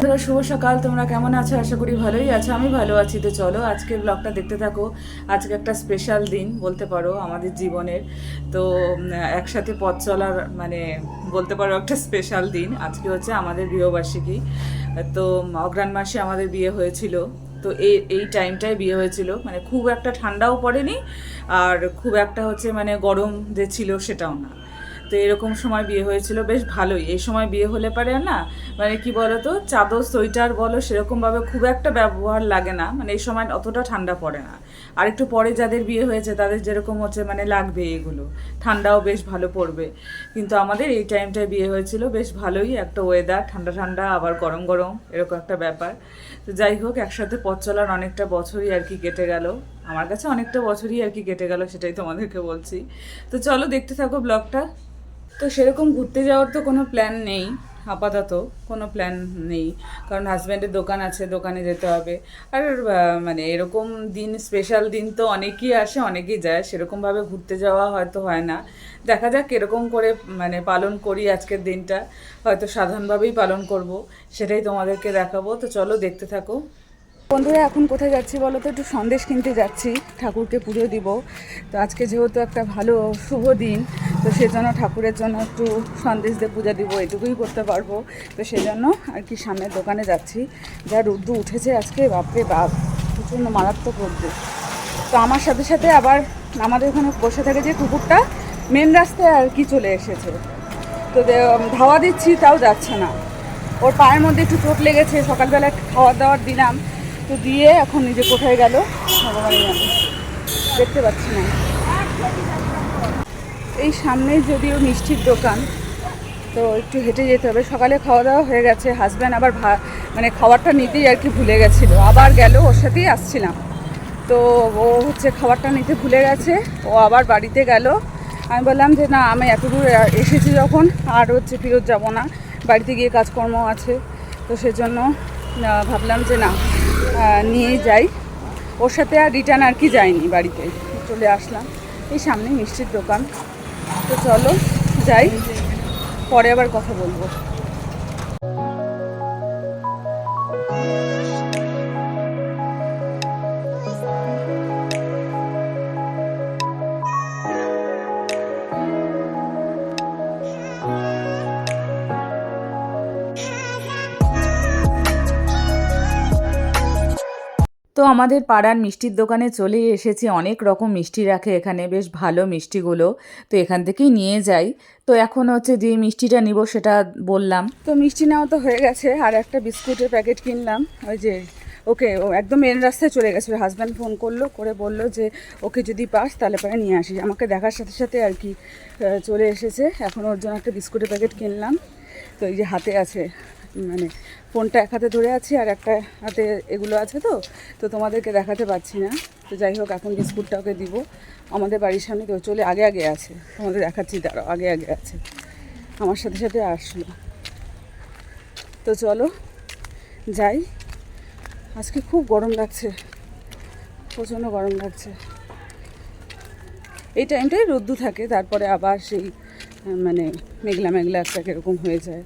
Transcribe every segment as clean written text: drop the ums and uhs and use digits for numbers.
শুভ সকাল। তোমরা কেমন আছো? আশা করি ভালোই আছো। আমি ভালো আছি। তো চলো আজকের ব্লগটা দেখতে থাকো। আজকে একটা স্পেশাল দিন বলতে পারো আমাদের জীবনের। তো একসাথে পথ চলার বলতে পারো একটা স্পেশাল দিন। আজকে হচ্ছে আমাদের বিবাহবার্ষিকী। তো অগ্রহায়ণ মাসে আমাদের বিয়ে হয়েছিল। তো এই টাইমটায় বিয়ে হয়েছিল, খুব একটা ঠান্ডাও পড়েনি আর খুব একটা হচ্ছে গরম যে ছিল সেটাও না। তো এরকম সময় বিয়ে হয়েছিল, বেশ ভালোই। এই সময় বিয়ে হলে পারে না কি বলো তো, চাদর সোয়েটার বলো সেরকমভাবে খুব একটা ব্যবহার লাগে না, এই সময় অতটা ঠান্ডা পড়ে না। আর একটু পরে যাদের বিয়ে হয়েছে তাদের যেরকম হচ্ছে লাগবে এগুলো, ঠান্ডাও বেশ ভালো পড়বে। কিন্তু আমাদের এই টাইমটায় বিয়ে হয়েছিল, বেশ ভালোই একটা ওয়েদার, ঠান্ডা ঠান্ডা আবার গরম গরম এরকম একটা ব্যাপার। তো যাই হোক, একসাথে পথ চলার অনেকটা বছরই আর কি কেটে গেল। আমার কাছে অনেকটা বছরই আর কি কেটে গেল, সেটাই তোমাদেরকে বলছি। তো চলো দেখতে থাকো ব্লগটা। তো সেরকম ঘুরতে যাওয়ার তো কোনো প্ল্যান নেই, আপাতত কোনো প্ল্যান নেই, কারণ হাজব্যান্ডের দোকান আছে, দোকানে যেতে হবে। আর এরকম দিন, স্পেশাল দিন তো অনেকেই আসে অনেকেই যায়, সেরকমভাবে ঘুরতে যাওয়া হয়তো হয় না। দেখা যাক এরকম করে পালন করি আজকের দিনটা, হয়তো সাধারণভাবেই পালন করব, সেটাই তোমাদেরকে দেখাবো। তো চলো দেখতে থাকো বন্ধুরা। এখন কোথায় যাচ্ছি বলো তো? একটু সন্দেশ কিনতে যাচ্ছি, ঠাকুরকে পুজো দিব। তো আজকে যেহেতু একটা ভালো শুভ দিন, তো সেজন্য ঠাকুরের জন্য একটু সন্দেশ দিয়ে পূজা দিব, এটুকুই করতে পারবো। তো সেজন্য আর কি সামনের দোকানে যাচ্ছি। যা রোদ্দু উঠেছে আজকে, বাপরে বাপ, প্রচণ্ড মারাত্মক রোদ্দু। তো আমার সাথে সাথে আবার আমাদের ওখানে বসে থাকে যে কুকুরটা, মেন রাস্তায় আর কি চলে এসেছে। তো ধাওয়া দিচ্ছি তাও যাচ্ছে না, ওর পায়ের মধ্যে একটু চোট লেগেছে। সকালবেলা খাওয়ার দাওয়ার দিলাম, তো দিয়ে এখন নিজে কোথায় গেল ভগবানই জানে, দেখতে পাচ্ছি না। এই সামনেই যদিও মিষ্টির দোকান, তো একটু হেঁটে যেতে হবে। সকালে খাওয়া দাওয়া হয়ে গেছে, হাজব্যান্ড আবার খাবারটা নিতেই আর কি ভুলে গেছিলো, আবার গেল, ওর সাথেই আসছিলাম। তো ও হচ্ছে খাবারটা নিতে ভুলে গেছে, ও আবার বাড়িতে গেল। আমি বললাম যে না, আমি এতদূর এসেছি যখন আর হচ্ছে ফেরত যাব না, বাড়িতে গিয়ে কাজকর্ম আছে। তো সেজন্য ভাবলাম যে না, নিয়ে যাই। ওর সাথে আর রিটার্ন আর কি যাইনি, বাড়িতে চলে আসলাম। এই সামনে মিষ্টির দোকান। তো চলো যাই, পরে আবার কথা বলবো। তো আমাদের পাড়ার মিষ্টির দোকানে চলে এসেছি। অনেক রকম মিষ্টি রাখে এখানে, বেশ ভালো মিষ্টিগুলো। তো এখান থেকেই নিয়ে যাই। তো এখন হচ্ছে যে মিষ্টিটা নিব সেটা বললাম। তো মিষ্টি নেওয়া তো হয়ে গেছে, আর একটা বিস্কুটের প্যাকেট কিনলাম। ওই যে ওকে, ও একদম মেন রাস্তায় চলে গেছে, হাজব্যান্ড ফোন করলো, করে বললো যে ওকে যদি পাস তাহলে পরে নিয়ে আসিস। আমাকে দেখার সাথে সাথে আর কি চলে এসেছে। এখন ওর জন্য একটা বিস্কুটের প্যাকেট কিনলাম। তো এই যে হাতে আছে, ফোনটা এক হাতে ধরে আছি আর একটা হাতে এগুলো আছে, তো তো তোমাদেরকে দেখাতে পারছি না। তো যাই হোক, এখন বিস্কুটটা ওকে দিব। আমাদের বাড়ির সামনে তো চলে আগে আগে আছে, তোমাদের দেখাচ্ছি, দাঁড়াও, আগে আগে আছে, আমার সাথে সাথে আসলো। তো চলো যাই। আজকে খুব গরম লাগছে, প্রচণ্ড গরম লাগছে। এই টাইমটাই রোদ্দু থাকে, তারপরে আবার সেই মেঘলা মেঘলা একটা কীরকম হয়ে যায়।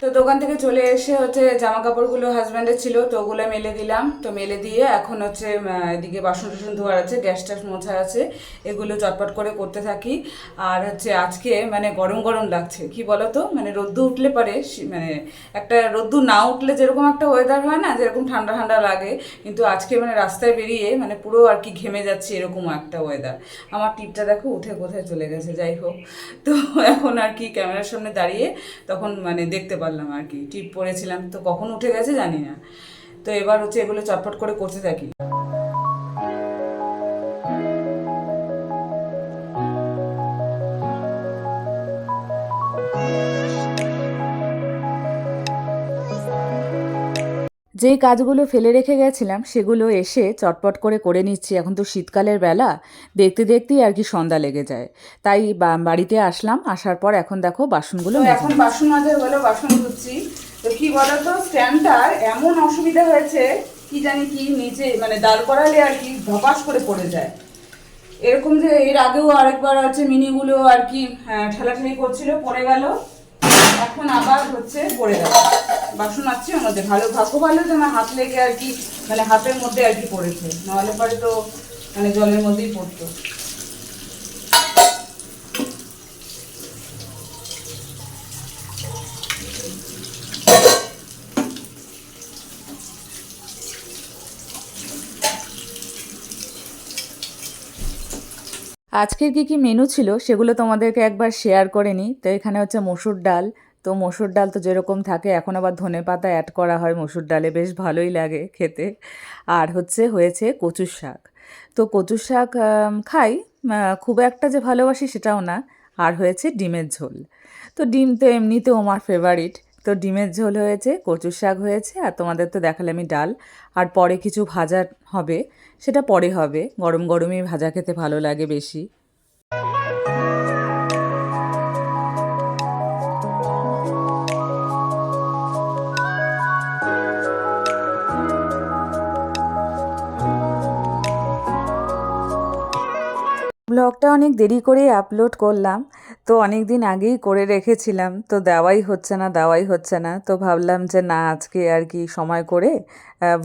তো দোকান থেকে চলে এসে হচ্ছে জামা কাপড়গুলো হাজব্যান্ডের ছিল, তো ওগুলো মেলে দিলাম। তো মেলে দিয়ে এখন হচ্ছে এদিকে বাসন টাসন ধোয়ার আছে, গ্যাস ট্যাস মোছা আছে, এগুলো চটপট করে করতে থাকি। আর হচ্ছে আজকে গরম গরম লাগছে, কি বলতো, রোদ্দু উঠলে পরে একটা রোদ্দু না উঠলে যেরকম একটা ওয়েদার হয় না, যেরকম ঠান্ডা ঠান্ডা লাগে, কিন্তু আজকে রাস্তায় বেরিয়ে পুরো আর কি ঘেমে যাচ্ছে, এরকম একটা ওয়েদার। আমার টিপটা দেখো উঠে কোথায় চলে গেছে। যাই হোক, তো এখন আর কি ক্যামেরার সামনে দাঁড়িয়ে তখন দেখতে পারলাম আর কি, টিপ পরেছিলাম, তো কখন উঠে গেছে জানি না। তো এবার হচ্ছে এগুলো চটপট করে করতে থাকি। যেই কাজগুলো ফেলে রেখে গেছিলাম সেগুলো এসে চটপট করে করে নিচ্ছি। এখন তো শীতকালের বেলা, দেখতে দেখতেই আর কি সন্ধ্যা লেগে যায়। তাই বাড়িতে আসলাম, আসার পর এখন দেখো বাসনগুলো, এখন বাসন মাজা হলো, বাসন ধুচ্ছি। তো কি বলতো, স্ট্যান্ডটার এমন অসুবিধা হয়েছে, কি জানি কি, নিচে দাঁড় করালে আর কি ধপাস করে পড়ে যায়। এরকম যে এর আগেও আরেকবার আছে মিনিগুলো আর কি ঠেলাঠেলি করছিল, পড়ে গেল, এখন আবার হচ্ছে পড়ে গেল। বাসন আছে ওর মধ্যে, ভালো ভাগ্য ভালো যে আমার হাত লেগে আর কি, মানে হাতের মধ্যে আর কি পড়েছে, নাহলে পরে তো মানে জলের মধ্যেই পড়তো। আজকের কী কী মেনু ছিল সেগুলো তোমাদেরকে একবার শেয়ার করে নিই। তো এখানে হচ্ছে মসুর ডাল, তো মসুর ডাল তো যেরকম থাকে, এখন আবার ধনেপাতা অ্যাড করা হয় মসুর ডালে, বেশ ভালোই লাগে খেতে। আর হয়েছে কচুর শাক। তো কচুর শাক খাই, খুব একটা যে ভালোবাসি সেটাও না। আর হয়েছে ডিমের ঝোল। তো ডিম তো এমনিতেও আমার ফেভারিট। তো ডিমের ঝোল হয়েছে, কচুর শাক হয়েছে, আর তোমাদের তো দেখালে আমি ডাল। আর পরে কিছু ভাজা হবে, সেটা পরে হবে, গরম গরমই ভাজা খেতে ভালো লাগে বেশি। ব্লগটা অনেক দেরি করেই আপলোড করলাম, তো অনেক দিন আগেই করে রেখেছিলাম, তো দেওয়াই হচ্ছে না, তো ভাবলাম যে না, আজকে আর কি সময় করে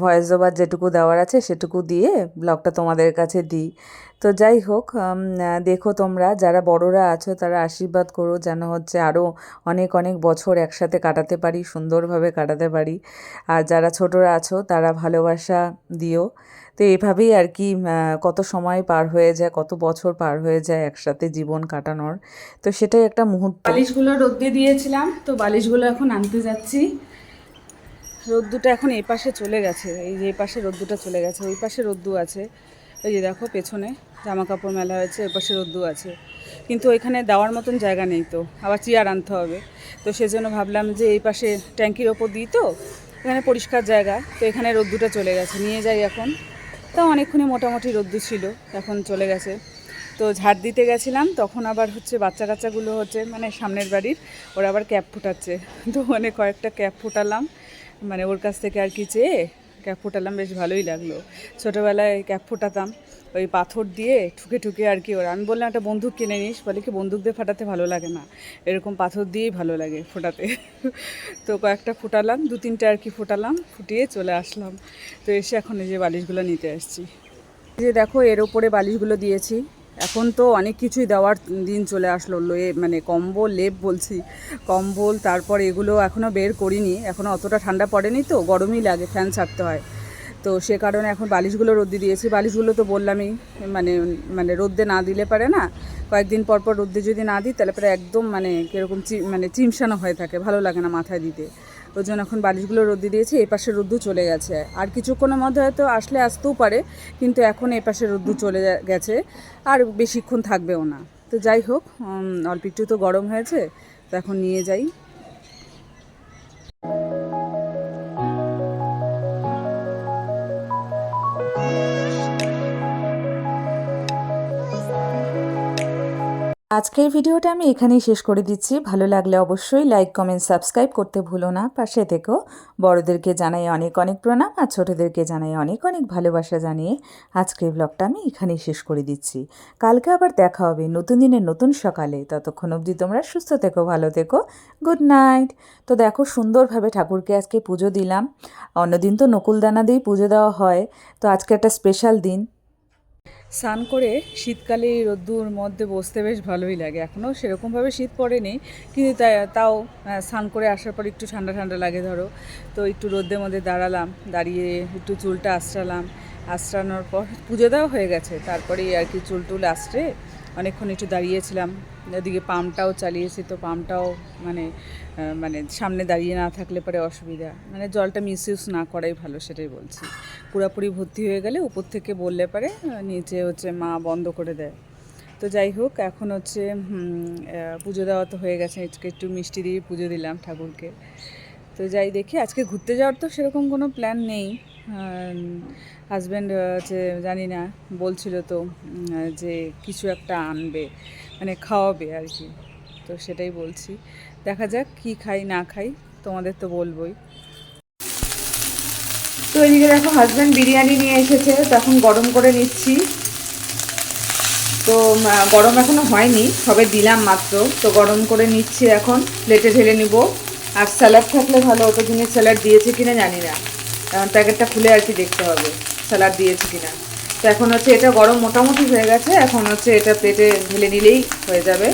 ভয়েস ওভার যেটুকু দেওয়ার আছে সেটুকু দিয়ে ব্লগটা তোমাদের কাছে দিই। তো যাই হোক, দেখো তোমরা যারা বড়রা আছো তারা আশীর্বাদ করো যেন হচ্ছে আরও অনেক অনেক বছর একসাথে কাটাতে পারি, সুন্দরভাবে কাটাতে পারি। আর যারা ছোটরা আছো তারা ভালোবাসা দিও। তো এভাবেই আর কি কত সময় পার হয়ে যায়, কত বছর পার হয়ে যায় একসাথে জীবন কাটানোর। তো সেটাই একটা মুহূর্ত। বালিশগুলো রোদ্দে দিয়েছিলাম, তো বালিশগুলো এখন আনতে যাচ্ছি। রোদ্দুটা এখন এই পাশে চলে গেছে, এই যে এই পাশে রোদ্দুটা চলে গেছে, ওই পাশে রোদ্দু আছে। এই যে দেখো পেছনে জামা কাপড় মেলা হয়েছে, ওই পাশে রোদ্দু আছে, কিন্তু ওইখানে দেওয়ার মতন জায়গা নেই, তো আবার চেয়ার আনতে হবে। তো সেজন্য ভাবলাম যে এই পাশে ট্যাঙ্কির ওপর দিই, তো এখানে পরিষ্কার জায়গা, তো এখানে রোদ্দুটা চলে গেছে, নিয়ে যাই এখন। তো অনেকক্ষণই মোটামুটি রোদ্দু ছিল, এখন চলে গেছে। তো ঝাড় দিতে গেছিলাম, তখন আবার হচ্ছে বাচ্চা কাচ্চাগুলো হচ্ছে মানে সামনের বাড়ির, ওরা আবার ক্যাপ ফুটাচ্ছে, তো মানে কয়েকটা ক্যাপ ফুটালাম, মানে ওর কাছ থেকে আর কি চেয়ে ক্যাপ ফুটালাম, বেশ ভালোই লাগলো। ছোটোবেলায় ক্যাপ ফুটাতাম ওই পাথর দিয়ে ঠুকে ঠুকে আর কি। ওরা আমি বললাম একটা বন্দুক কিনে নিস, বলে কি বন্দুক দিয়ে ফাটাতে ভালো লাগে না, এরকম পাথর দিয়েই ভালো লাগে ফোটাতে। তো কয়েকটা ফুটালাম, 2-3টে আর কি ফুটালাম, ফুটিয়ে চলে আসলাম। তো এসে এখন এই যে বালিশগুলো নিতে আসছি। এই যে দেখো এর ওপরে বালিশগুলো দিয়েছি। এখন তো অনেক কিছুই দেওয়ার দিন চলে আসলো, মানে কম্বল, লেপ বলছি, কম্বল, তারপর এগুলো এখনও বের করিনি, এখনও অতটা ঠান্ডা পড়েনি, তো গরমই লাগে, ফ্যান ছাড়তে হয়। তো সে কারণে এখন বালিশগুলো রোদ্দে দিয়েছি। বালিশগুলো তো বললামই, মানে মানে রোদ্দে না দিলে পারে না, কয়েকদিন পর পর রোদ্দে যদি না দিই তাহলে পরে একদম মানে কীরকম মানে চিমসানো হয়ে থাকে, ভালো লাগে না মাথায় দিতে। ওই জন্য এখন বালিশগুলো রোদ্দে দিয়েছি। এই পাশে রোদ্দু চলে গেছে, আর কিছুক্ষণের মধ্যে হয়তো আসতেও পারে, কিন্তু এখন এই পাশে রোদ্দু চলে গেছে, আর বেশিক্ষণ থাকবেও না। তো যাই হোক, অল্প একটু তো গরম হয়েছে, তো এখন নিয়ে যাই। আজকের ভিডিওটা আমি এখানেই শেষ করে দিচ্ছি। ভালো লাগলে অবশ্যই লাইক, কমেন্ট, সাবস্ক্রাইব করতে ভুলো না। পাশে থেকো। বড়দেরকে জানাই অনেক অনেক প্রণাম, আর ছোটোদেরকে জানাই অনেক অনেক ভালোবাসা জানিয়ে আজকের ব্লগটা আমি এখানেই শেষ করে দিচ্ছি। কালকে আবার দেখা হবে নতুন দিনের নতুন সকালে। ততক্ষণ অবধি তোমরা সুস্থ থেকো, ভালো থেকো। Good night. তো দেখো সুন্দরভাবে ঠাকুরকে আজকে পুজো দিলাম। অন্যদিন তো নকুলদানা দিয়েই পুজো দেওয়া হয়, তো আজকে একটা স্পেশাল দিন। স্নান করে শীতকালে এই রোদ্দুর মধ্যে বসতে বেশ ভালোই লাগে। এখনও সেরকমভাবে শীত পড়েনি, কিন্তু তাও স্নান করে আসার পর একটু ঠান্ডা ঠান্ডা লাগে ধরো। তো একটু রোদ্দের মধ্যে দাঁড়ালাম, দাঁড়িয়ে একটু চুলটা আঁচড়ানোর পর পুজো দেওয়া হয়ে গেছে, তারপরেই আর কি চুল আঁচড়ে অনেকক্ষণ একটু দাঁড়িয়েছিলাম। এদিকে পাম্পটাও চালিয়েছি, তো পাম্পটাও মানে মানে সামনে দাঁড়িয়ে না থাকলে পরে অসুবিধা, মানে জলটা মিসইউজ না করাই ভালো, সেটাই বলছি। পুরোপুরি ভর্তি হয়ে গেলে উপর থেকে বললে পারে নিচে হচ্ছে মা বন্ধ করে দেয়। তো যাই হোক, এখন হচ্ছে পুজো দেওয়া তো হয়ে গেছে, আজকে একটু মিষ্টি দিয়ে পুজো দিলাম ঠাকুরকে। তো যাই দেখি, আজকে ঘুরতে যাওয়ার তো সেরকম কোনো প্ল্যান নেই। হাজব্যান্ড হচ্ছে জানি না, বলছিল তো যে কিছু একটা আনবে, মানে খাওয়াবে আর কি, তো সেটাই বলছি। দেখা যাক কি খাই না খাই, তোমাদের তো বলবোই। তো এদিকে দেখো হাজব্যান্ড বিরিয়ানি নিয়ে এসেছে, তখন গরম করে নিচ্ছি। তো গরম এখনো হয়নি, সবে দিলাম মাত্র, তো গরম করে নিচ্ছি, এখন প্লেটে ঢেলে নিব। আর স্যালাড থাকলে ভালো হতো, দিনের স্যালাড দিয়েছে কিনা জানি না, এখন প্যাকেটটা খুলে আর কি দেখতে হবে স্যালাড দিয়েছে কিনা। তো এখন হচ্ছে এটা গরম মোটামুটি হয়ে গেছে, এখন হচ্ছে এটা প্লেটে ঢেলে নিলেই হয়ে যাবে।